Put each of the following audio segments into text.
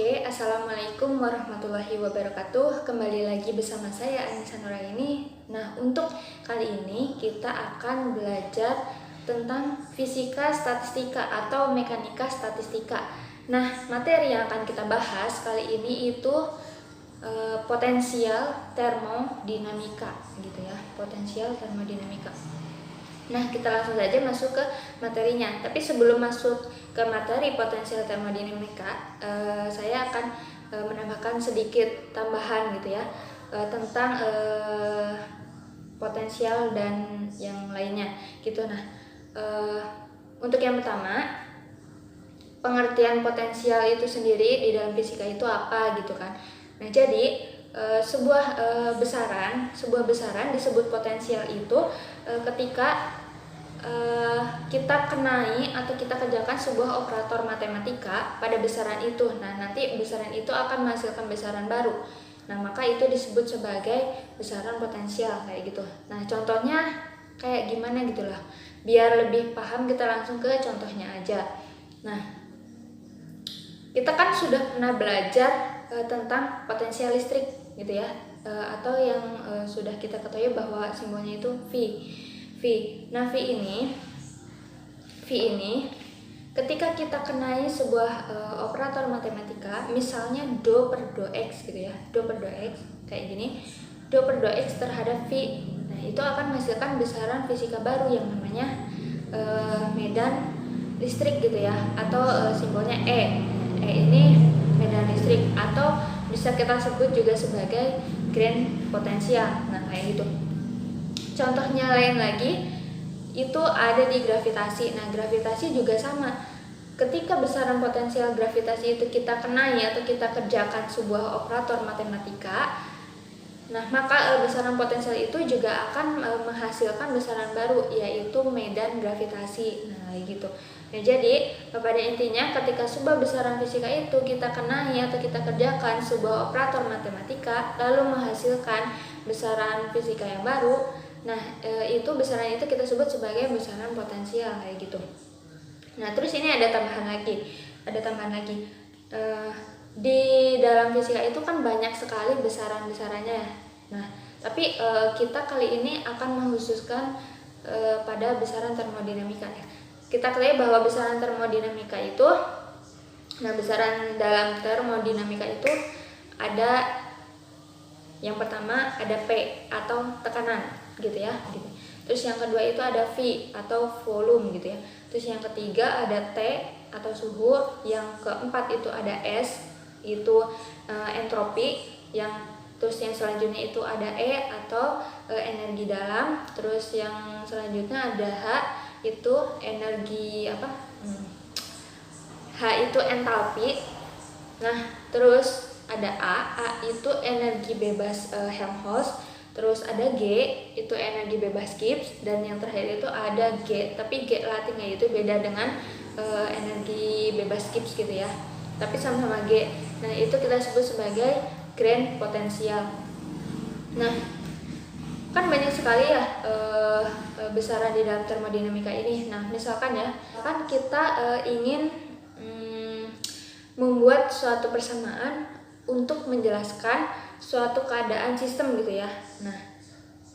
Assalamualaikum warahmatullahi wabarakatuh. Kembali lagi bersama saya Anissa Nuraini. Nah, untuk kali ini kita akan belajar tentang fisika statistika atau mekanika statistika. Nah, materi yang akan kita bahas kali ini itu potensial termodinamika gitu ya, potensial termodinamika. Nah, kita langsung saja masuk ke materinya. Tapi sebelum masuk ke materi potensial termodinamika, saya akan menambahkan sedikit tambahan gitu ya, tentang potensial dan yang lainnya gitu. Nah, untuk yang pertama, pengertian potensial itu sendiri di dalam fisika itu apa gitu kan. Nah, jadi sebuah besaran disebut potensial itu ketika kita kenai atau kita kerjakan sebuah operator matematika pada besaran itu. Nah, nanti besaran itu akan menghasilkan besaran baru. Nah, maka itu disebut sebagai besaran potensial kayak gitu. Nah, contohnya kayak gimana gitulah. Biar lebih paham kita langsung ke contohnya aja. Nah, kita kan sudah pernah belajar tentang potensial listrik gitu ya, atau yang sudah kita ketahui bahwa simbolnya itu V. Nah, V ini ketika kita kenai sebuah operator matematika, misalnya do per do x gitu ya, do per do x kayak gini, do per do x terhadap V. Nah, itu akan menghasilkan besaran fisika baru yang namanya medan listrik gitu ya, atau simbolnya E. E ini medan listrik, atau bisa kita sebut juga sebagai grand potensial. Nah, kayak gitu. Contohnya lain lagi itu ada di gravitasi. Nah, gravitasi juga sama. Ketika besaran potensial gravitasi itu kita kenai atau kita kerjakan sebuah operator matematika, nah maka besaran potensial itu juga akan menghasilkan besaran baru, yaitu medan gravitasi. Nah, gitu. Nah, jadi pada intinya ketika sebuah besaran fisika itu kita kenai atau kita kerjakan sebuah operator matematika lalu menghasilkan besaran fisika yang baru, nah itu besaran itu kita sebut sebagai besaran potensial kayak gitu. Nah, terus ini ada tambahan lagi. Di dalam fisika itu kan banyak sekali besaran-besarannya. Nah, tapi kita kali ini akan mengkhususkan pada besaran termodinamika ya. Kita ketahui bahwa besaran termodinamika itu, nah besaran dalam termodinamika itu ada, yang pertama ada P atau tekanan gitu ya, gitu. Terus yang kedua itu ada V atau volume gitu ya. Terus yang ketiga ada T atau suhu. Yang keempat itu ada S, itu entropi. Terus yang selanjutnya itu ada E atau energi dalam. Terus yang selanjutnya ada H, itu energi H itu entalpi. Nah, terus ada A itu energi bebas Helmholtz. Terus ada G itu energi bebas Gibbs, dan yang terakhir itu ada G, tapi G latinnya itu beda dengan energi bebas Gibbs gitu ya, tapi sama-sama G. Nah, itu kita sebut sebagai grand potensial. Nah, kan banyak sekali ya besaran di dalam termodinamika ini. Nah, misalkan ya, kan kita ingin membuat suatu persamaan untuk menjelaskan suatu keadaan sistem gitu ya. Nah,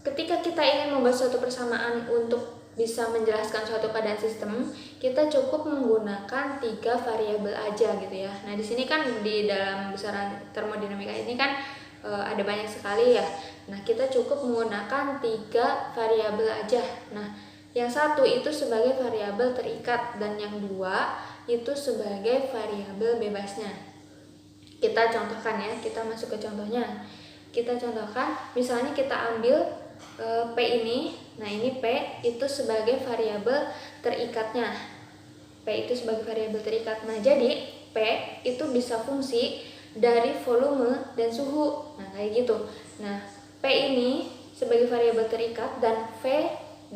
ketika kita ingin membuat suatu persamaan untuk bisa menjelaskan suatu keadaan sistem, kita cukup menggunakan 3 variabel aja gitu ya. Nah, di sini kan di dalam besaran termodinamika ini kan ada banyak sekali ya. Nah, kita cukup menggunakan 3 variabel aja. Nah, yang satu itu sebagai variabel terikat, dan yang dua itu sebagai variabel bebasnya. Kita contohkan ya, kita masuk ke contohnya. Kita contohkan, misalnya kita ambil P ini. Nah, ini P itu sebagai variabel terikatnya. P itu sebagai variabel terikat. Nah, jadi P itu bisa fungsi dari volume dan suhu. Nah, kayak gitu. Nah, P ini sebagai variabel terikat, dan V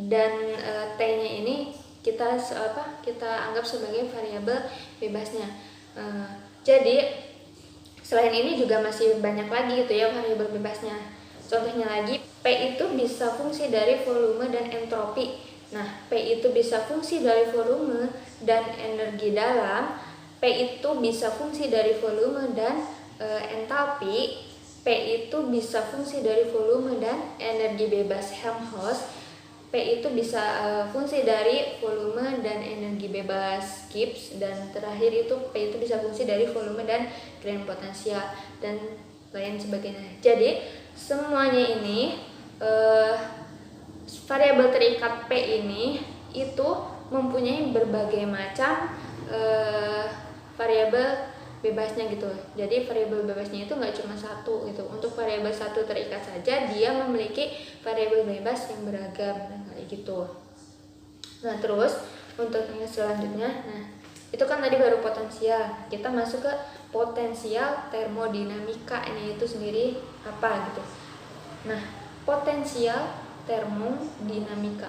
dan T-nya ini kita anggap sebagai variabel bebasnya. Jadi selain ini juga masih banyak lagi gitu ya variabel bebasnya. Contohnya lagi, P itu bisa fungsi dari volume dan entropi. Nah, P itu bisa fungsi dari volume dan energi dalam, P itu bisa fungsi dari volume dan entalpi. P itu bisa fungsi dari volume dan energi bebas Helmholtz. P itu bisa fungsi dari volume dan energi bebas Gibbs, dan terakhir itu P itu bisa fungsi dari volume dan grand potensial dan lain sebagainya. Jadi semuanya ini variabel terikat P ini itu mempunyai berbagai macam variabel bebasnya gitu. Jadi variabel bebasnya itu nggak cuma satu gitu. Untuk variabel satu terikat saja dia memiliki variabel bebas yang beragam kayak gitu. Nah terus untuk yang selanjutnya, nah itu kan tadi baru potensial. Kita masuk ke potensial termodinamika, ini itu sendiri apa gitu. Nah potensial termodinamika.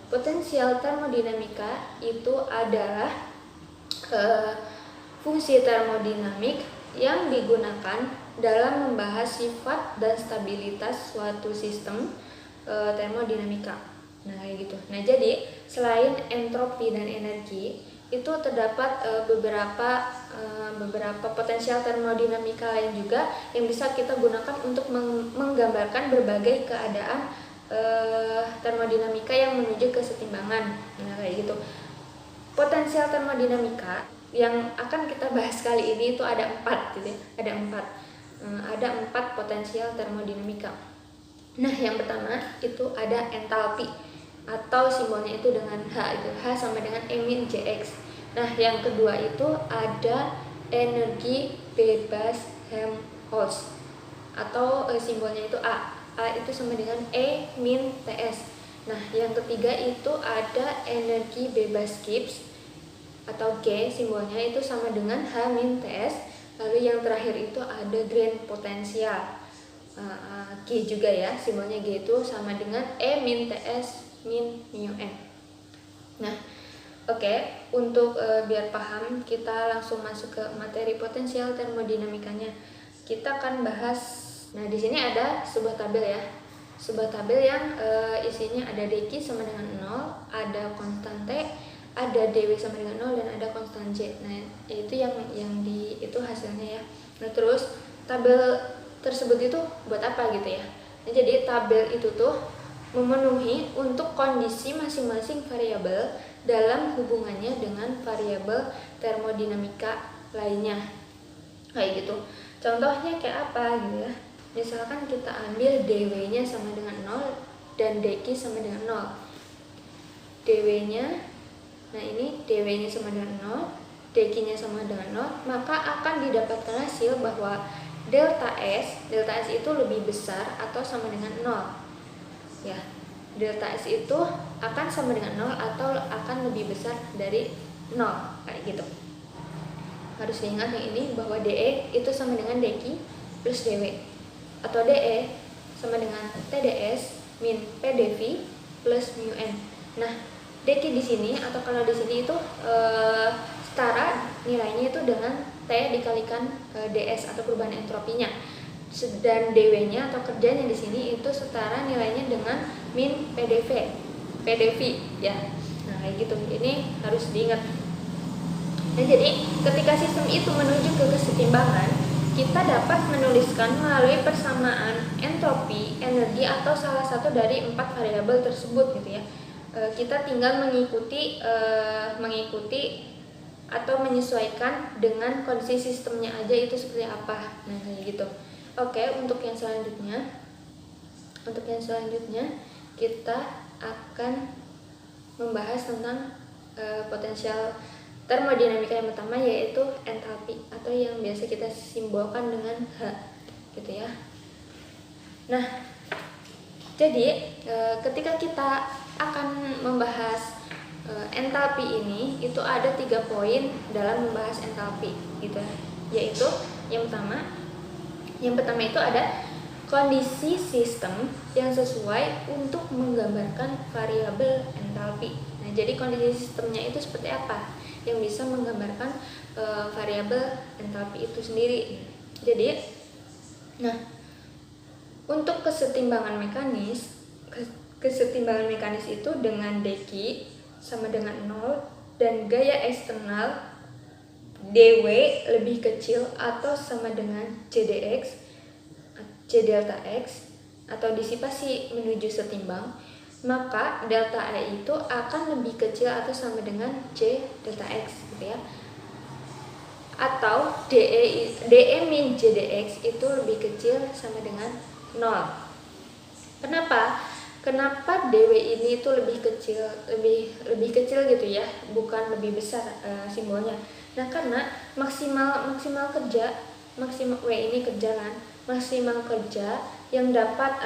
Potensial termodinamika itu adalah fungsi termodinamik yang digunakan dalam membahas sifat dan stabilitas suatu sistem termodinamika. Nah kayak gitu. Nah jadi selain entropi dan energi, itu terdapat beberapa potensial termodinamika lain juga yang bisa kita gunakan untuk menggambarkan berbagai keadaan termodinamika yang menuju kesetimbangan. Nah kayak gitu. Potensial termodinamika yang akan kita bahas kali ini itu ada 4 gitu ya. Ada 4 potensial termodinamika. Nah, yang pertama itu ada entalpi atau simbolnya itu dengan H, itu H sama dengan E- Jx. Nah, yang kedua itu ada energi bebas Helmholtz atau simbolnya itu A. A itu sama dengan E-Ts. Nah, yang ketiga itu ada energi bebas Gibbs atau G, simbolnya itu sama dengan H-Ts. Lalu yang terakhir itu ada grand potensial, G juga ya, simbolnya G itu sama dengan E-Ts min μn. Nah oke, untuk biar paham kita langsung masuk ke materi potensial termodinamikanya. Kita akan bahas, nah di sini ada sebuah tabel ya, sebuah tabel yang isinya ada dq sama dengan 0, ada konstan T, ada dw sama dengan 0, dan ada konstan J. Nah itu yang itu hasilnya ya. Nah terus tabel tersebut itu buat apa gitu ya. Nah, jadi tabel itu tuh memenuhi untuk kondisi masing-masing variabel dalam hubungannya dengan variabel termodinamika lainnya kayak gitu. Contohnya kayak apa gitu ya. Misalkan kita ambil dw-nya sama dengan 0 dan dq sama dengan 0. dw-nya, nah ini dw-nya sama dengan 0, dq-nya sama dengan 0, maka akan didapatkan hasil bahwa delta S itu lebih besar atau sama dengan 0. Ya, delta S itu akan sama dengan 0 atau akan lebih besar dari 0 kayak gitu. Harus diingat yang ini bahwa DE itu sama dengan dq plus dw, atau DE sama dengan TdS min PdV plus μn. Nah, dq di sini atau kalau di sini itu setara nilainya itu dengan T dikalikan ds atau perubahan entropinya. Dan dw-nya atau kerjanya di sini itu setara nilainya dengan min PdV ya. Nah, kayak gitu. Ini harus diingat. Nah, jadi ketika sistem itu menuju ke kesetimbangan, kita dapat menuliskan melalui persamaan entropi, energi, atau salah satu dari 4 variabel tersebut gitu ya. Kita tinggal mengikuti atau menyesuaikan dengan kondisi sistemnya aja itu seperti apa. Nah, kayak gitu. Oke, untuk yang selanjutnya kita akan membahas tentang potensial termodinamika yang pertama, yaitu entalpi atau yang biasa kita simbolkan dengan H gitu ya. Nah, jadi ketika kita akan membahas entalpi ini, itu ada 3 poin dalam membahas entalpi gitu ya. Yaitu yang pertama itu ada kondisi sistem yang sesuai untuk menggambarkan variabel entalpi. Nah, jadi kondisi sistemnya itu seperti apa yang bisa menggambarkan variabel entalpi itu sendiri. Jadi, nah untuk kesetimbangan mekanis itu dengan dq sama dengan 0 dan gaya eksternal dW lebih kecil atau sama dengan C dx, C delta X, atau disipasi menuju setimbang, maka delta E itu akan lebih kecil atau sama dengan C delta X gitu ya. Atau DE min C dx itu lebih kecil sama dengan 0. Kenapa? Kenapa DW ini itu lebih kecil, lebih kecil gitu ya, bukan lebih besar simbolnya. Nah, karena maksimal kerja, maksimal W ini kerja kan, maksimal kerja yang dapat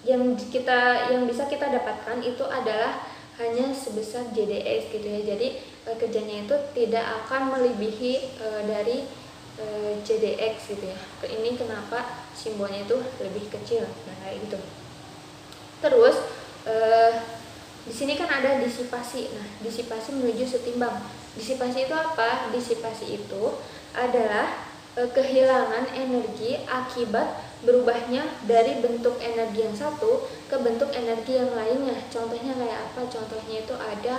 yang bisa kita dapatkan itu adalah hanya sebesar JDX gitu ya. Jadi kerjanya itu tidak akan melebihi dari CDX gitu ya. Ini kenapa simbolnya itu lebih kecil. Nah, kayak gitu. Terus di sini kan ada disipasi. Nah, disipasi menuju setimbang. Disipasi itu apa? Disipasi itu adalah kehilangan energi akibat berubahnya dari bentuk energi yang satu ke bentuk energi yang lainnya. Contohnya kayak apa? Contohnya itu ada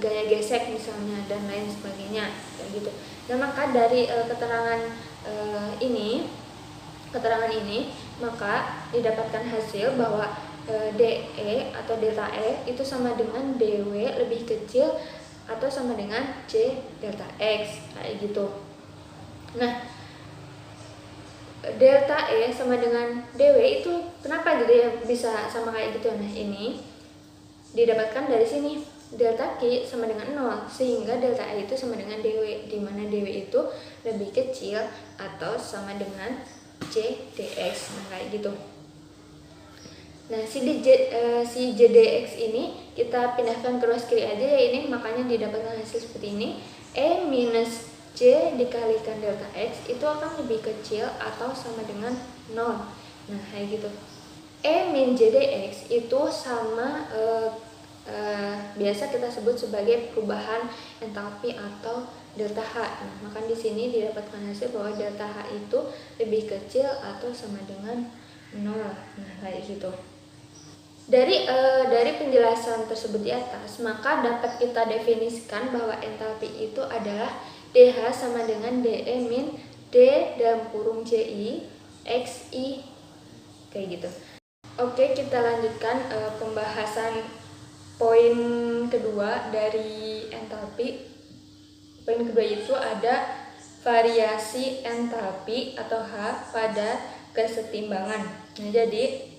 gaya gesek misalnya dan lain sebagainya kayak gitu. Dan maka dari keterangan ini maka didapatkan hasil bahwa DE atau delta E itu sama dengan DW lebih kecil atau sama dengan C delta X kayak gitu. Nah, delta E sama dengan DW itu kenapa gitu ya bisa sama kayak gitu. Nah, ini didapatkan dari sini. Delta Q sama dengan 0 sehingga delta E itu sama dengan DW, di mana DW itu lebih kecil atau sama dengan C dx. Nah, kayak gitu. Nah, si JDX ini kita pindahkan ke ruas kiri aja ya, ini makanya didapatkan hasil seperti ini. E minus C dikalikan delta X itu akan lebih kecil atau sama dengan 0. Nah, kayak gitu. E min JDX itu sama biasa kita sebut sebagai perubahan entalpi atau delta H. Nah, maka di sini didapatkan hasil bahwa delta H itu lebih kecil atau sama dengan 0. Nah, kayak gitu. Dari penjelasan tersebut di atas, maka dapat kita definisikan bahwa entalpi itu adalah DH sama dengan DE min D dalam kurung CI XI kayak gitu. Oke, kita lanjutkan pembahasan poin kedua dari entalpi. Poin kedua itu ada variasi entalpi atau H pada kesetimbangan. Nah, jadi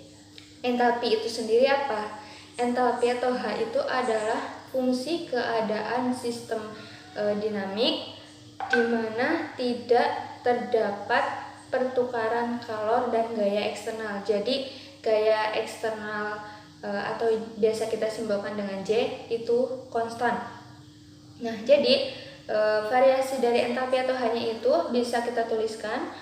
entalpi itu sendiri apa? Entalpi atau H itu adalah fungsi keadaan sistem dinamik di mana tidak terdapat pertukaran kalor dan gaya eksternal. Jadi gaya eksternal atau biasa kita simbolkan dengan J itu konstan. Nah, jadi variasi dari entalpi atau H-nya itu bisa kita tuliskan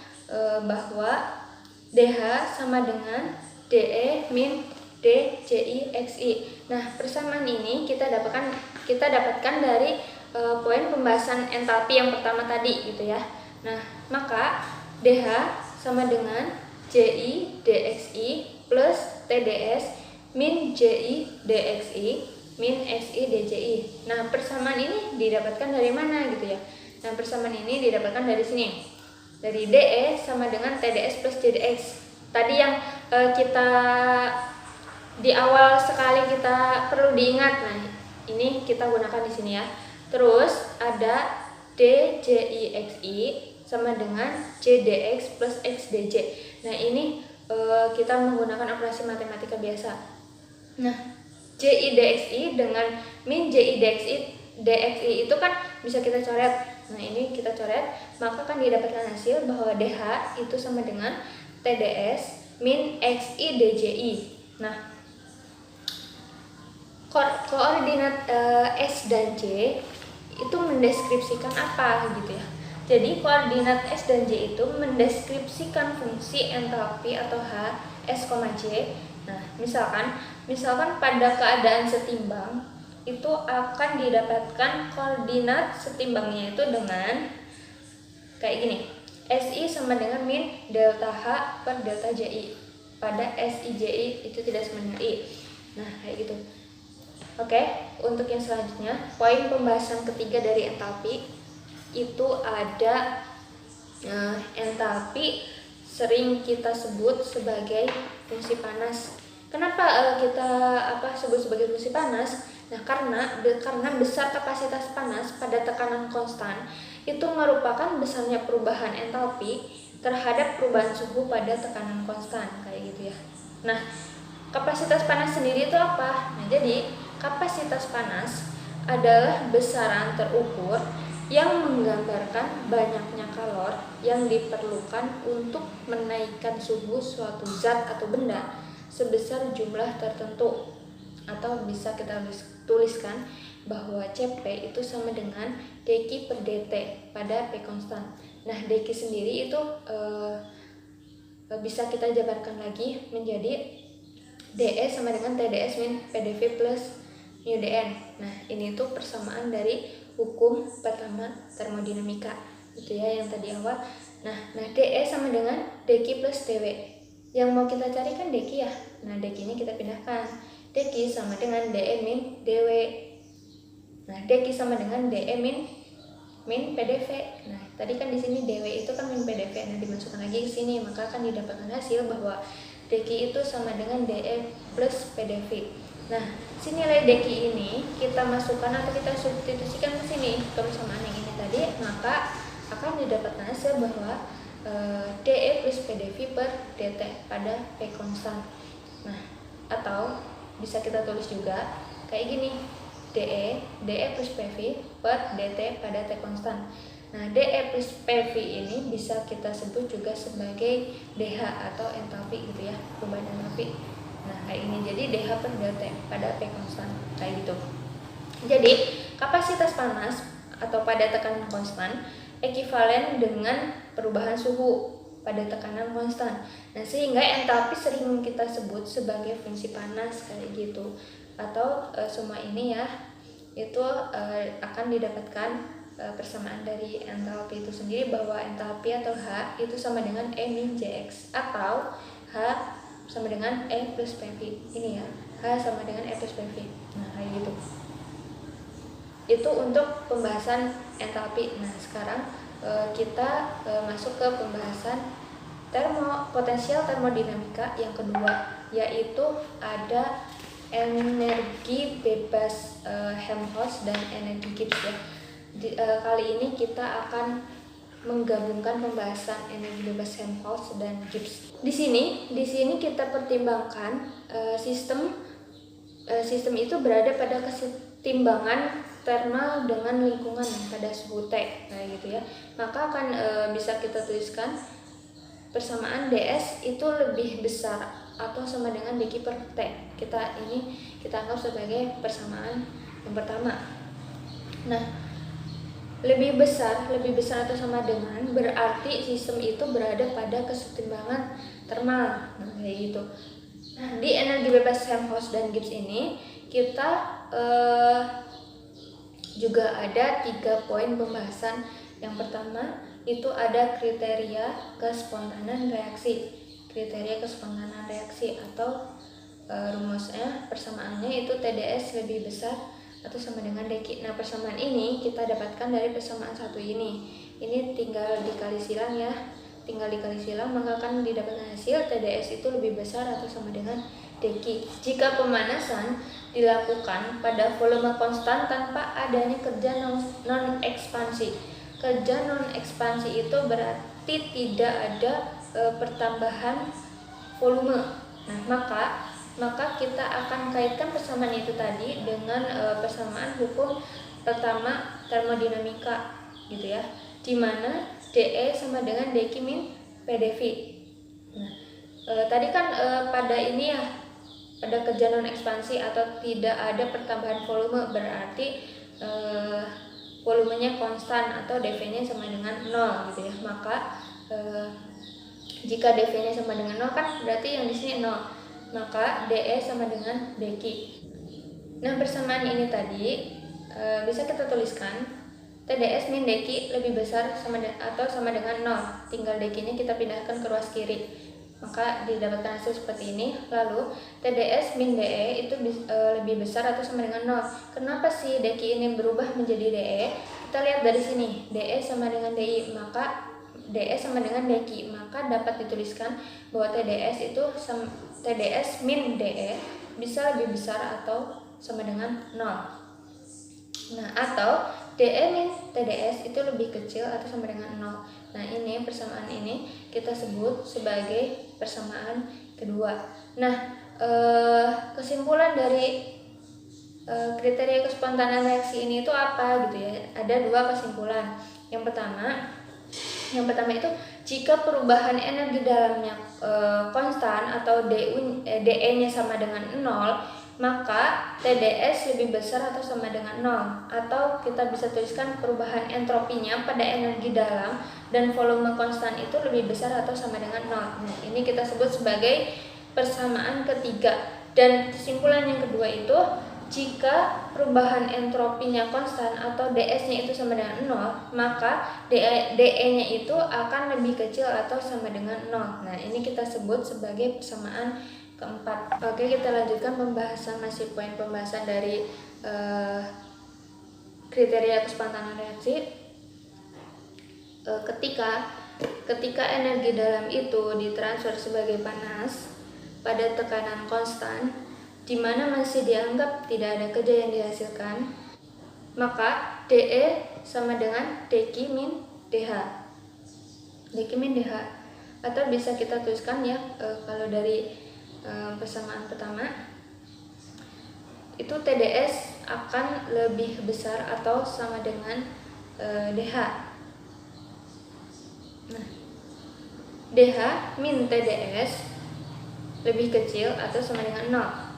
bahwa DH sama dengan DE min DCI XI. Nah, persamaan ini kita dapatkan dari poin pembahasan entalpi yang pertama tadi gitu ya. Nah, maka DH sama dengan JI DXI plus TDS min JI DXI min XI DCI. Nah, persamaan ini didapatkan dari mana gitu ya? Nah, persamaan ini didapatkan dari sini. Dari DE sama dengan TDS plus JDX. Tadi yang kita di awal sekali kita perlu diingat. Nah, ini kita gunakan di sini ya. Terus ada DJIXI sama dengan JDX plus XDJ. Nah, ini kita menggunakan operasi matematika biasa. Nah, JIDXI dengan min JIDXI itu kan bisa kita coret. Nah, ini kita coret, maka kan didapatkan hasil bahwa DH itu sama dengan TDS min XI DJI. Nah, koordinat S dan J itu mendeskripsikan apa gitu ya. Jadi koordinat S dan J itu mendeskripsikan fungsi entalpi atau H, S, J. Nah, misalkan pada keadaan setimbang itu akan didapatkan koordinat setimbangnya itu dengan kayak gini. SI sama dengan min delta H per delta JI. Pada SI JI itu tidak sama dengan I. Nah, kayak gitu. Oke, untuk yang selanjutnya, poin pembahasan ketiga dari entalpi. itu ada entalpi, sering kita sebut sebagai fungsi panas. Kenapa kita sebut sebagai fungsi panas? Nah, karena besar kapasitas panas pada tekanan konstan itu merupakan besarnya perubahan entalpi terhadap perubahan suhu pada tekanan konstan, kayak gitu ya. Nah, kapasitas panas sendiri itu apa? Nah, jadi kapasitas panas adalah besaran terukur yang menggambarkan banyaknya kalor yang diperlukan untuk menaikkan suhu suatu zat atau benda sebesar jumlah tertentu, atau bisa kita tuliskan bahwa Cp itu sama dengan dq per dt pada P konstan. Nah, dq sendiri itu bisa kita jabarkan lagi menjadi dE sama dengan TdS min PdV plus mu dN. Nah, ini tuh persamaan dari hukum pertama termodinamika, itu ya yang tadi awal. Nah dE sama dengan dq plus dW. Yang mau kita cari kan dq ya. Nah, dq-nya kita pindahkan. dq sama dengan dE min dW. Nah, dq sama dengan dE min PdV. Nah, tadi kan di sini dW itu kan min PdV. Nah, dimasukkan lagi ke sini, maka akan didapatkan hasil bahwa dq itu sama dengan dE plus PdV. Nah, si nilai dq ini kita masukkan atau kita substitusikan ke sini, ke persamaan yang ini tadi, maka akan didapatkan hasil bahwa dE plus PdV per dt pada P konstan. Nah, atau bisa kita tulis juga kayak gini, dE plus PV per dt pada T konstan. Nah, dE plus PV ini bisa kita sebut juga sebagai dH atau entalpi gitu ya, perubahan entalpi. Nah, kayak ini, jadi dH per dt pada P konstan, kayak gitu. Jadi, kapasitas panas atau pada tekanan konstan ekivalen dengan perubahan suhu pada tekanan konstan. Nah, sehingga entalpi sering kita sebut sebagai fungsi panas, kayak gitu. Atau semua ini ya, itu akan didapatkan persamaan dari entalpi itu sendiri, bahwa entalpi atau H itu sama dengan E min Jx, atau H sama dengan E plus PV. Ini ya, H sama dengan E plus PV. Nah, kayak gitu. Itu untuk pembahasan entalpi. Nah, sekarang kita masuk ke pembahasan potensial termodinamika yang kedua, yaitu ada energi bebas Helmholtz dan energi Gibbs ya. Kali ini kita akan menggabungkan pembahasan energi bebas Helmholtz dan Gibbs. Di sini kita pertimbangkan sistem itu berada pada kesetimbangan thermal dengan lingkungan pada suhu T, kayak gitu ya. Maka akan bisa kita tuliskan persamaan ds itu lebih besar atau sama dengan dq per T. Kita anggap sebagai persamaan yang pertama. Nah, lebih besar atau sama dengan berarti sistem itu berada pada kesetimbangan thermal. Nah, kayak gitu. Nah, di energi bebas Helmholtz dan Gibbs ini kita juga ada 3 poin pembahasan. Yang pertama itu ada kriteria kespontanan reaksi. Kriteria kespontanan reaksi atau rumusnya persamaannya itu TdS lebih besar atau sama dengan dq. Nah, persamaan ini kita dapatkan dari persamaan satu ini. Ini tinggal dikali silang ya. Tinggal dikali silang, maka akan didapatkan hasil TdS itu lebih besar atau sama dengan dq. Jika pemanasan dilakukan pada volume konstan tanpa adanya kerja non ekspansi. Kerja non ekspansi itu berarti tidak ada pertambahan volume. Nah, maka kita akan kaitkan persamaan itu tadi dengan persamaan hukum pertama termodinamika gitu ya, di mana dE sama dengan dq min PdV. Nah, tadi kan pada ini ya, pada kerja non ekspansi atau tidak ada pertambahan volume, berarti volumenya konstan atau dV-nya sama dengan 0 gitu ya. Maka jika dV-nya sama dengan 0 kan berarti yang di sini 0. Maka dE sama dengan dq. Nah, persamaan ini tadi bisa kita tuliskan TdS min dq lebih besar atau sama dengan 0. Tinggal dq-nya kita pindahkan ke ruas kiri, maka didapatkan hasil seperti ini. Lalu TdS min dE itu lebih besar atau sama dengan 0. Kenapa sih dq ini berubah menjadi dE? kita lihat dari sini, DE sama dengan DI, maka DE sama dengan DQ, maka dapat dituliskan bahwa TDS min DE bisa lebih besar atau sama dengan 0. Nah, atau DE min TDS itu lebih kecil atau sama dengan 0. Nah, ini persamaan ini kita sebut sebagai persamaan kedua. Nah, kesimpulan dari kriteria kespontanan reaksi ini itu apa gitu ya? Ada 2 kesimpulan. Yang pertama itu jika perubahan energi dalamnya konstan atau DE-nya sama dengan 0, maka TDS lebih besar atau sama dengan 0. Atau kita bisa tuliskan perubahan entropinya pada energi dalam dan volume konstan itu lebih besar atau sama dengan 0. Nah, ini kita sebut sebagai persamaan ketiga. Dan kesimpulan yang kedua itu jika perubahan entropinya konstan atau DS-nya itu sama dengan 0, maka DE-nya itu akan lebih kecil atau sama dengan 0. Nah, ini kita sebut sebagai persamaan keempat. Oke, kita lanjutkan masih poin pembahasan dari kriteria kespontanan reaksi. Ketika energi dalam itu ditransfer sebagai panas pada tekanan konstan, di mana masih dianggap tidak ada kerja yang dihasilkan, maka DE sama dengan DQ min DH. DQ min DH, atau bisa kita tuliskan ya, kalau dari persamaan pertama itu TDS akan lebih besar atau sama dengan DH. Nah, DH min TDS lebih kecil atau sama dengan 0.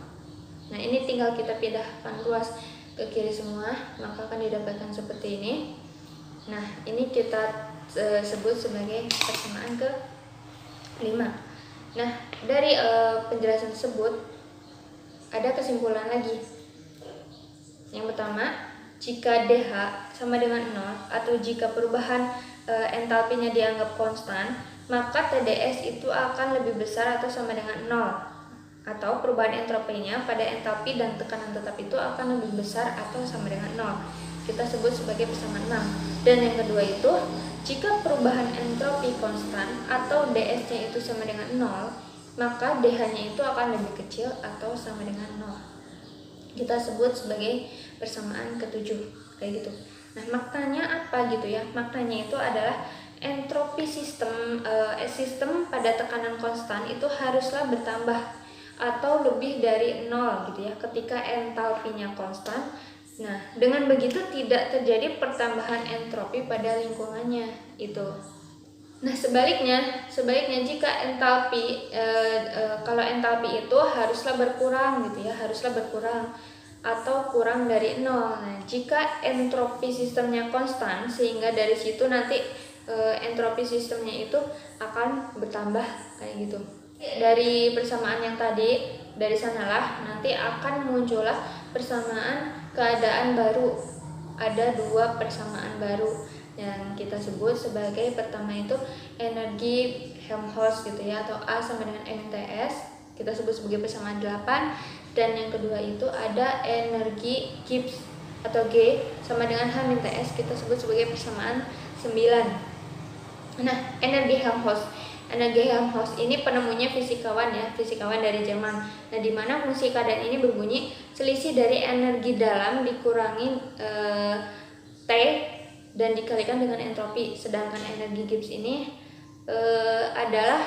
Nah, ini tinggal kita pindahkan ruas ke kiri semua, maka akan didapatkan seperti ini. Nah, ini kita sebut sebagai persamaan ke-5. Nah, dari penjelasan tersebut ada kesimpulan lagi. Yang pertama, jika DH sama dengan 0 atau jika perubahan entalpinya dianggap konstan, maka TDS itu akan lebih besar atau sama dengan 0. Atau perubahan entropinya pada entalpi dan tekanan tetap itu akan lebih besar atau sama dengan 0. Kita sebut sebagai persamaan 6. Dan yang kedua itu, jika perubahan entropi konstan atau DS-nya itu sama dengan 0, maka DH-nya itu akan lebih kecil atau sama dengan 0. Kita sebut sebagai persamaan ke-7, kayak gitu. Nah, maknanya apa gitu ya? Maknanya itu adalah entropi sistem pada tekanan konstan itu haruslah bertambah atau lebih dari 0 gitu ya ketika entalpinya konstan. Nah, dengan begitu tidak terjadi pertambahan entropi pada lingkungannya itu. Nah, sebaliknya jika entalpi kalau entalpi itu haruslah berkurang gitu ya, haruslah berkurang atau kurang dari 0. Nah, jika entropi sistemnya konstan, sehingga dari situ nanti entropi sistemnya itu akan bertambah kayak gitu. Dari persamaan yang tadi, dari sanalah nanti akan muncullah persamaan keadaan baru. Ada 2 persamaan baru yang kita sebut sebagai pertama itu energi Helmholtz gitu ya, atau A sama dengan MTS, kita sebut sebagai persamaan 8. Dan yang kedua itu ada energi Gibbs atau G sama dengan H-TS, kita sebut sebagai persamaan 9. Nah, energi Helmholtz ini penemunya fisikawan dari Jerman. Nah, di mana fungsi keadaan ini berbunyi selisih dari energi dalam dikurangi T dan dikalikan dengan entropi. Sedangkan energi Gibbs ini adalah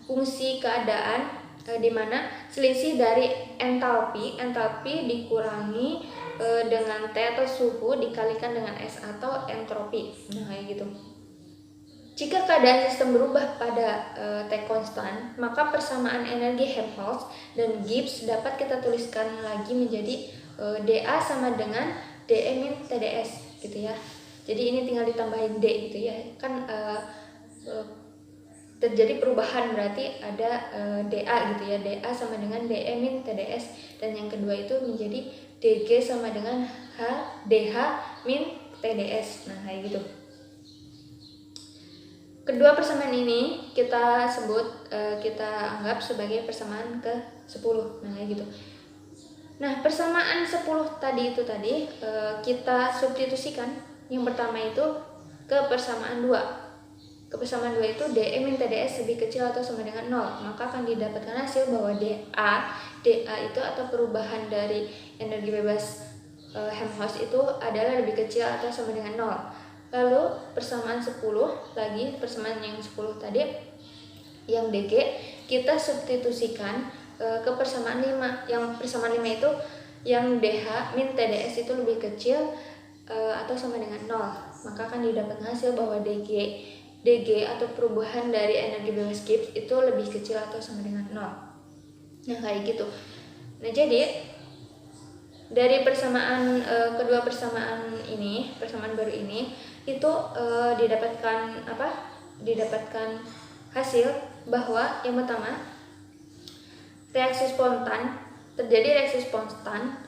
fungsi keadaan di mana selisih dari entalpi dikurangi dengan T atau suhu dikalikan dengan S atau entropi. Nah, kayak gitu. Jika keadaan sistem berubah pada T konstan, maka persamaan energi Helmholtz dan Gibbs dapat kita tuliskan lagi menjadi dA sama dengan dE min TDS gitu ya. Jadi ini tinggal ditambahin D gitu ya. Kan terjadi perubahan, berarti ada dA gitu ya. dA sama dengan dE min TDS, dan yang kedua itu menjadi dG sama dengan dH min TDS. Nah, kayak gitu. Kedua persamaan ini kita sebut, kita anggap sebagai persamaan ke-10. Nah, kayak gitu. Nah, persamaan 10 tadi kita substitusikan Yang pertama itu kepersamaan 2. Kepersamaan 2 itu DE min TDS lebih kecil atau sama dengan 0, maka akan didapatkan hasil bahwa DA itu atau perubahan dari energi bebas Helmholtz itu adalah lebih kecil atau sama dengan 0. Lalu persamaan 10 lagi, persamaan yang 10 tadi yang DG kita substitusikan ke persamaan 5. Yang persamaan 5 itu yang DH min TDS itu lebih kecil atau sama dengan 0, maka akan didapatkan hasil bahwa DG atau perubahan dari energi bebas Gibbs itu lebih kecil atau sama dengan 0. Nah, kayak gitu. Nah, jadi dari persamaan kedua persamaan baru ini itu didapatkan hasil bahwa yang pertama terjadi reaksi spontan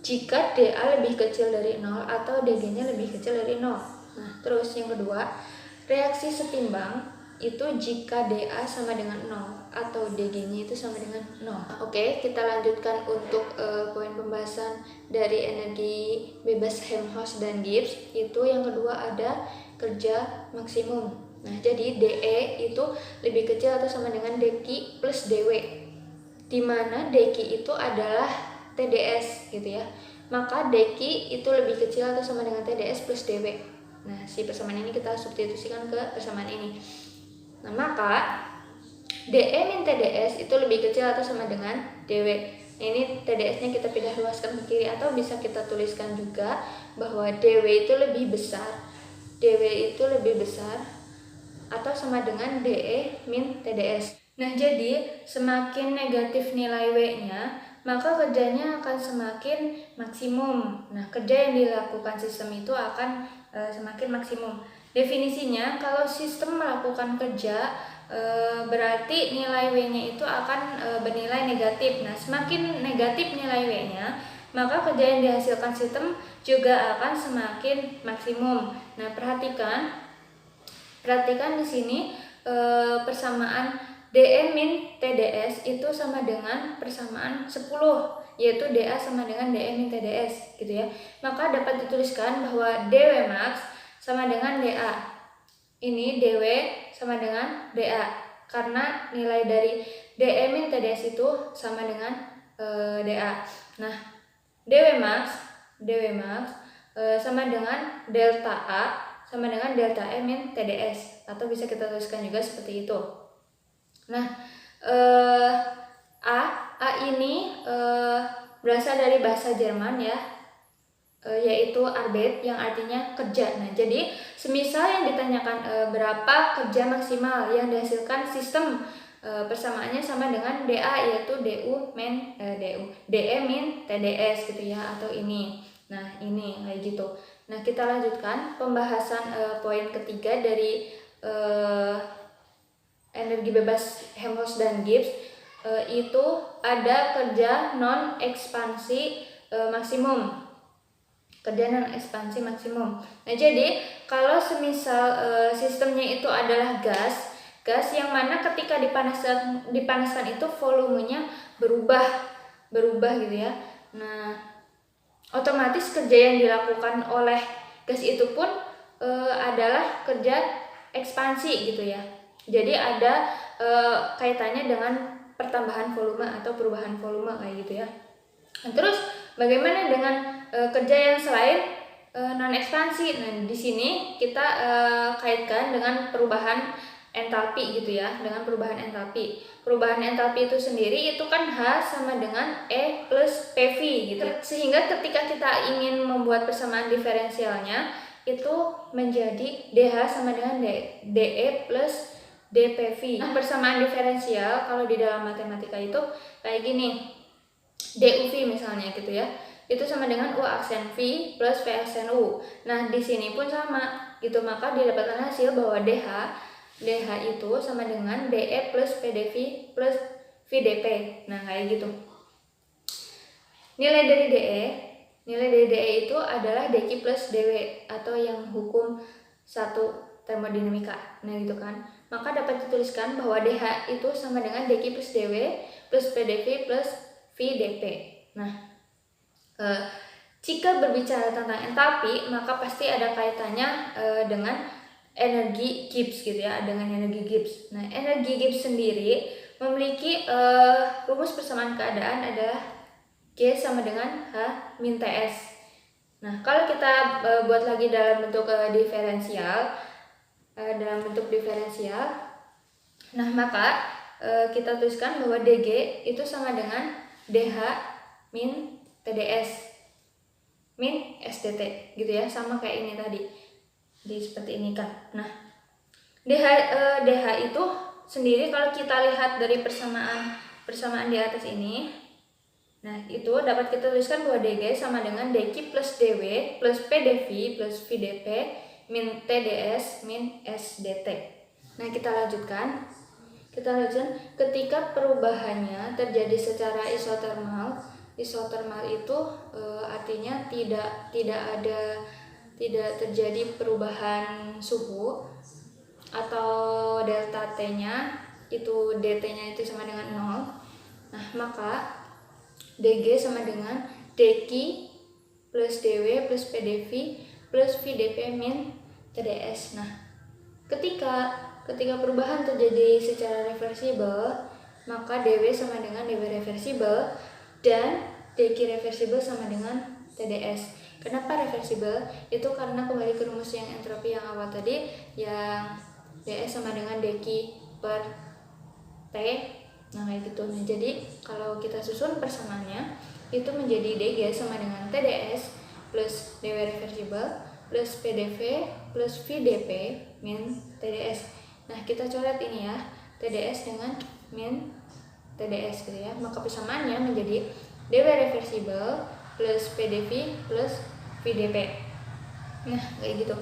jika DA lebih kecil dari 0 atau DG-nya lebih kecil dari 0. Nah, terus yang kedua, reaksi setimbang itu jika DA sama dengan 0 atau DG-nya itu sama dengan 0. Oke, kita lanjutkan untuk poin pembahasan dari energi bebas Helmholtz dan Gibbs. Itu yang kedua ada kerja maksimum. Nah, jadi DE itu lebih kecil atau sama dengan dq plus dw, di mana dq itu adalah TDS gitu ya. Maka dq itu lebih kecil atau sama dengan TDS plus dw. Nah, si persamaan ini kita substitusikan ke persamaan ini. Nah, maka DE min TDS itu lebih kecil atau sama dengan dw. Nah, ini TDS-nya kita pindah luaskan ke kiri, atau bisa kita tuliskan juga bahwa dw itu lebih besar. dw itu lebih besar atau sama dengan DE min TDS. Nah, jadi semakin negatif nilai W-nya, maka kerjanya akan semakin maksimum. Nah, kerja yang dilakukan sistem itu akan semakin maksimum. Definisinya, kalau sistem melakukan kerja berarti nilai W-nya itu akan bernilai negatif. Nah, semakin negatif nilai W-nya, maka kerja yang dihasilkan sistem juga akan semakin maksimum. Nah, perhatikan di sini persamaan DE min TDS itu sama dengan persamaan 10, yaitu DA sama dengan DE min TDS gitu ya. Maka dapat dituliskan bahwa dW max sama dengan DA. Ini dW sama dengan DA karena nilai dari DE min TDS itu sama dengan DA. Nah, dW max sama dengan delta A sama dengan delta E min TDS, atau bisa kita tuliskan juga seperti itu. Nah, A ini berasal dari bahasa Jerman ya, yaitu Arbeit yang artinya kerja. Nah, jadi semisal yang ditanyakan berapa kerja maksimal yang dihasilkan sistem, persamaannya sama dengan DA, yaitu DE min TDS gitu ya, atau ini. Nah, ini kayak gitu. Nah, kita lanjutkan pembahasan poin ketiga dari energi bebas Helmholtz dan Gibbs. Itu ada kerja non ekspansi maksimum. Kerja non ekspansi maksimum. Nah, jadi kalau semisal sistemnya itu adalah gas yang mana ketika dipanaskan itu volumenya berubah gitu ya. Nah, otomatis kerja yang dilakukan oleh gas itu pun adalah kerja ekspansi gitu ya. Jadi ada kaitannya dengan pertambahan volume atau perubahan volume kayak gitu ya. Nah, terus bagaimana dengan kerja yang selain non ekspansi? Nah, di sini kita kaitkan dengan perubahan entalpi gitu ya, dengan perubahan entalpi. Perubahan entalpi itu sendiri itu kan H sama dengan E plus PV gitu. Sehingga ketika kita ingin membuat persamaan diferensialnya itu menjadi DH sama dengan DE plus DPV. Nah, persamaan diferensial kalau di dalam matematika itu kayak gini. DUV misalnya gitu ya. Itu sama dengan U aksen V plus V aksen U. Nah, di sini pun sama gitu, maka didapatkan hasil bahwa DH itu sama dengan DE plus PDV plus VDP. Nah, kayak gitu. Nilai dari DE itu adalah dq plus dw, atau yang hukum 1 termodinamika. Nah, gitu kan. Maka dapat dituliskan bahwa DH itu sama dengan dq plus dw plus PdV plus VdP. Nah, Jika berbicara tentang entalpi, maka pasti ada kaitannya dengan energi Gibbs gitu ya, dengan energi Gibbs. Nah, energi Gibbs sendiri memiliki rumus persamaan keadaan adalah G sama dengan H min TS. Nah, kalau kita buat lagi dalam bentuk diferensial, nah maka kita tuliskan bahwa DG itu sama dengan DH min TDS min SDT gitu ya, sama kayak ini tadi. Jadi seperti ini kan. Nah, DH itu sendiri kalau kita lihat dari persamaan di atas ini, nah itu dapat kita tuliskan bahwa DG sama dengan DQ plus DW plus PDV plus VDP min TDS min SDT. Nah, kita lanjutkan. Ketika perubahannya terjadi secara isotermal itu artinya tidak terjadi perubahan suhu, atau delta T-nya itu DT-nya itu sama dengan 0. Nah, maka DG sama dengan DQ plus DW plus PDV plus VDP min TDS. Nah, ketika perubahan terjadi secara reversibel, maka DW sama dengan DW reversibel dan DQ reversibel sama dengan TDS. Kenapa reversibel? Itu karena kembali ke rumus yang entropi yang awal tadi, yang DS sama dengan DQ per T. Nah, kayak gitu. Nah, jadi kalau kita susun persamaannya itu menjadi DG sama dengan TDS plus DW reversibel plus PDV plus VDP min TDS. Nah, kita coret ini ya, TDS dengan min TDS gitu ya. Maka persamaannya menjadi DW reversibel plus PDV plus VDP. Nah, kayak gitu.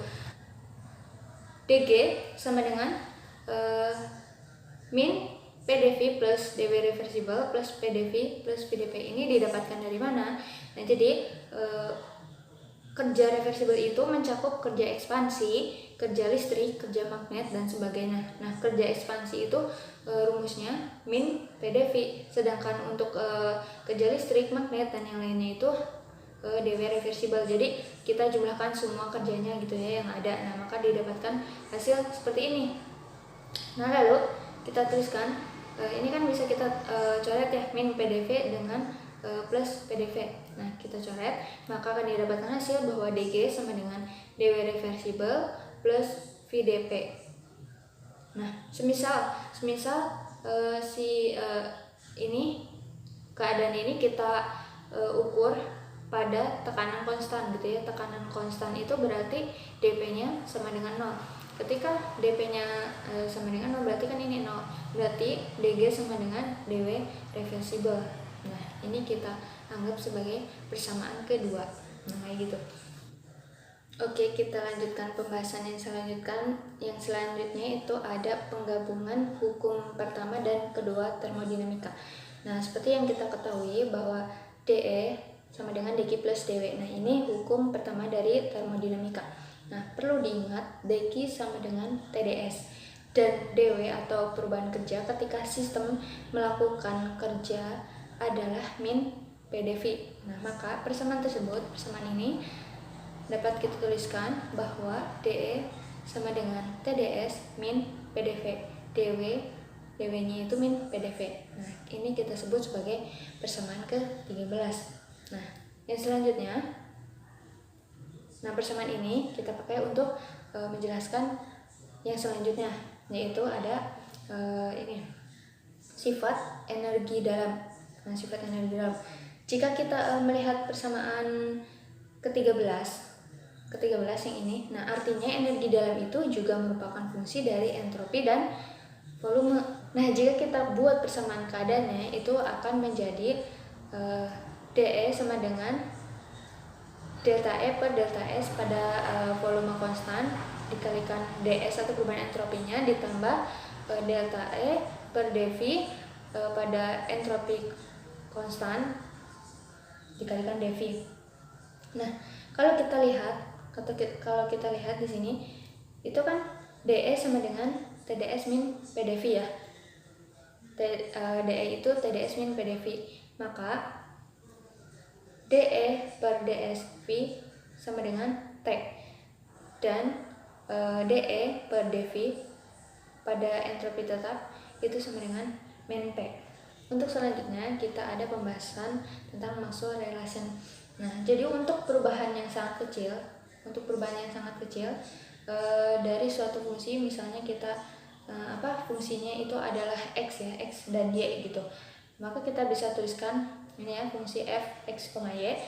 DG sama dengan min PDV plus DW reversibel plus PDV plus VDP ini didapatkan dari mana? Nah, jadi kerja reversibel itu mencakup kerja ekspansi, kerja listrik, kerja magnet, dan sebagainya. Nah, kerja ekspansi itu rumusnya min PDV, sedangkan untuk kerja listrik, magnet, dan yang lainnya itu DW reversibel. Jadi kita jumlahkan semua kerjanya gitu ya yang ada. Nah, maka didapatkan hasil seperti ini. Nah, lalu kita tuliskan, ini kan bisa kita coret ya, min PDV dengan plus PDV. Nah, kita coret, maka akan didapatkan hasil bahwa DG sama dengan DW reversibel plus VDP. Nah, semisal ini keadaan ini kita ukur pada tekanan konstan gitu ya. Tekanan konstan itu berarti dP-nya sama dengan 0. Ketika dP-nya sama dengan 0 berarti kan ini 0. Berarti DG sama dengan DW reversibel. Nah, ini kita anggap sebagai persamaan kedua. Nah, kayak gitu. Oke, kita lanjutkan pembahasan yang selanjutnya itu ada penggabungan hukum pertama dan kedua termodinamika. Nah, seperti yang kita ketahui bahwa DE sama dengan DQ plus DW. Nah, ini hukum pertama dari termodinamika. Nah, perlu diingat DQ sama dengan TDS dan DW atau perubahan kerja ketika sistem melakukan kerja adalah min PDV. Nah, maka persamaan ini dapat kita tuliskan bahwa DE sama dengan TDS min PDV, DW-nya itu min PDV. Nah, ini kita sebut sebagai persamaan ke-13. Nah, yang selanjutnya, persamaan ini kita pakai untuk menjelaskan yang selanjutnya, yaitu ada sifat energi dalam. Nah, sifat energi dalam. Jika kita melihat persamaan ke-13 yang ini, nah artinya energi dalam itu juga merupakan fungsi dari entropi dan volume. Nah, jika kita buat persamaan keadaannya itu akan menjadi DE sama dengan delta E per delta S pada volume konstan dikalikan DS atau perubahan entropinya ditambah delta E per dV pada entropi konstan dikalikan dV. Nah, kalau kita lihat di sini itu kan DE sama dengan TDS min PDV ya. DE itu TDS min PDV. Maka dE per dSV sama dengan T, dan dE per dV pada entropi tetap itu sama dengan min P. Untuk selanjutnya kita ada pembahasan tentang Maxwell relation. Nah, jadi untuk perubahan yang sangat kecil, dari suatu fungsi, misalnya kita fungsinya itu adalah x ya, x dan y gitu. Maka kita bisa tuliskan ini ya, fungsi f x, y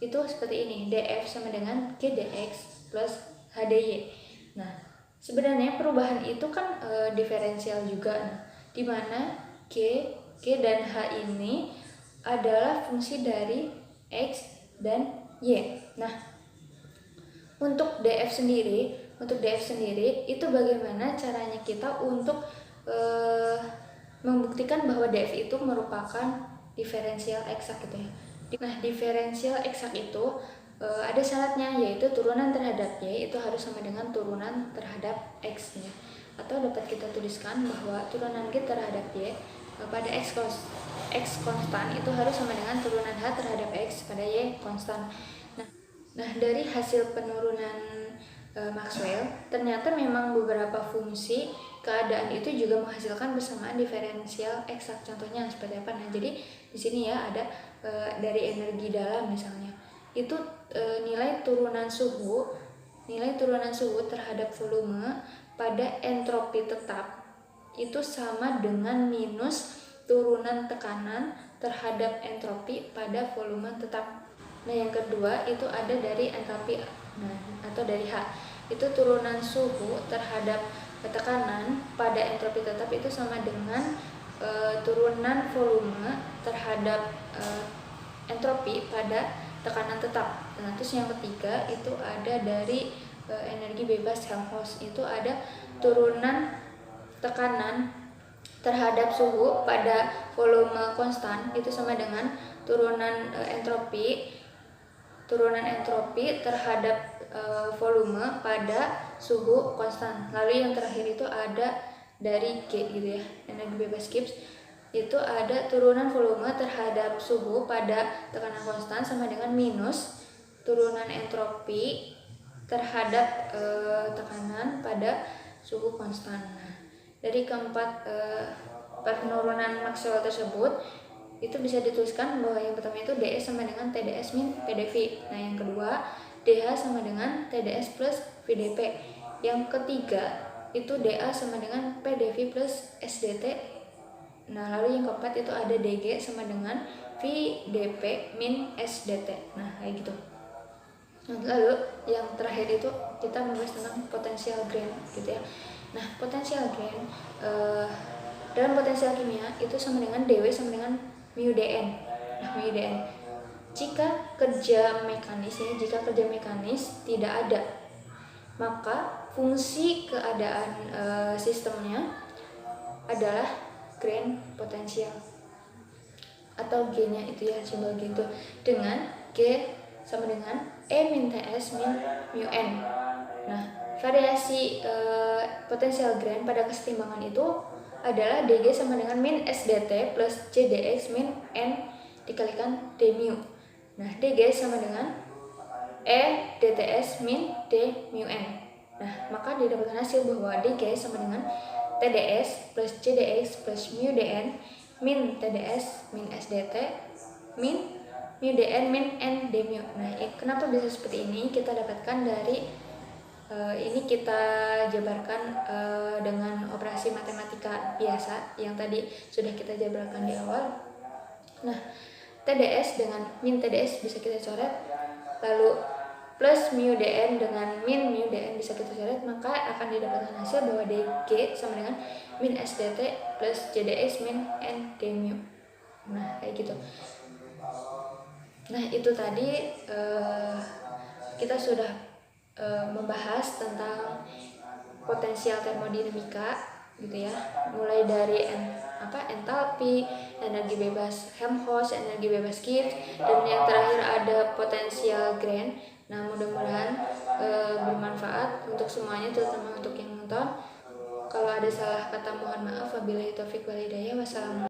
itu seperti ini, df sama dengan g dx plus h dy. Nah, sebenarnya perubahan itu kan diferensial juga. Nah, di mana g dan h ini adalah fungsi dari x dan y. Nah, untuk df sendiri itu bagaimana caranya kita untuk membuktikan bahwa df itu merupakan diferensial eksak gitu ya. Nah, diferensial eksak itu ada syaratnya, yaitu turunan terhadap y itu harus sama dengan turunan terhadap x ya. Atau dapat kita tuliskan bahwa turunan g terhadap y pada x konstan itu harus sama dengan turunan h terhadap x pada y konstan. Nah, dari hasil penurunan Maxwell, ternyata memang beberapa fungsi keadaan itu juga menghasilkan bersamaan diferensial eksak. Contohnya seperti apa? Nah, jadi di sini ya ada dari energi dalam misalnya, itu nilai turunan suhu terhadap volume pada entropi tetap itu sama dengan minus turunan tekanan terhadap entropi pada volume tetap. Nah, yang kedua itu ada dari entalpi atau dari H. Itu turunan suhu terhadap tekanan pada entropi tetap itu sama dengan turunan volume terhadap entropi pada tekanan tetap. Nah, terus yang ketiga itu ada dari energi bebas Helmholtz, itu ada turunan tekanan terhadap suhu pada volume konstan itu sama dengan turunan entropi terhadap volume pada suhu konstan. Lalu yang terakhir itu ada dari G gitu ya, energi bebas Gibbs, itu ada turunan volume terhadap suhu pada tekanan konstan sama dengan minus turunan entropi terhadap tekanan pada suhu konstan. Nah, dari keempat penurunan Maxwell tersebut itu bisa dituliskan bahwa yang pertama itu dS sama dengan TdS min PdV. Nah, yang kedua dH sama dengan TdS plus VdP. Yang ketiga itu dA sama dengan PdV plus SdT. Nah, lalu yang keempat itu ada dG sama dengan VdP min SdT. Nah, kayak gitu. Lalu yang terakhir itu kita membahas tentang potensial gain gitu ya. Nah, potensial gain dalam potensial kimia itu sama dengan dW sama dengan mu dN. Nah, mu dN. Jika kerja mekanis tidak ada, maka fungsi keadaan sistemnya adalah gain potensial atau G-nya itu ya, simbol G itu dengan G sama dengan E min TS min mu N. Nah, variasi potensial gain pada kesetimbangan itu adalah dG sama dengan min SdT plus CdX min N dikalikan d mu. Nah, dG sama dengan E dTs min d mu N. Nah, maka didapatkan hasil bahwa dG sama dengan TdS plus CdX plus mu dN min TdS min SdT min mu dN min N d mu. Nah, kenapa bisa seperti ini? Kita dapatkan dari ini kita jabarkan dengan operasi matematika biasa yang tadi sudah kita jabarkan di awal. Nah, TdS dengan min TdS bisa kita coret, lalu plus mu dN dengan min mu dN bisa kita coret, maka akan didapatkan hasil bahwa dG sama dengan min SdT plus CdX min N d mu. Nah, kayak gitu. Nah, itu tadi kita sudah membahas tentang potensial termodinamika gitu ya, mulai dari entalpi, energi bebas Helmholtz, energi bebas Gibbs, dan yang terakhir ada potensial gain. Nah, mudah-mudahan bermanfaat untuk semuanya, terutama untuk yang nonton. Kalau ada salah kata mohon maaf. Wabillahi taufiq wal hidayah. Wassalamualaikum.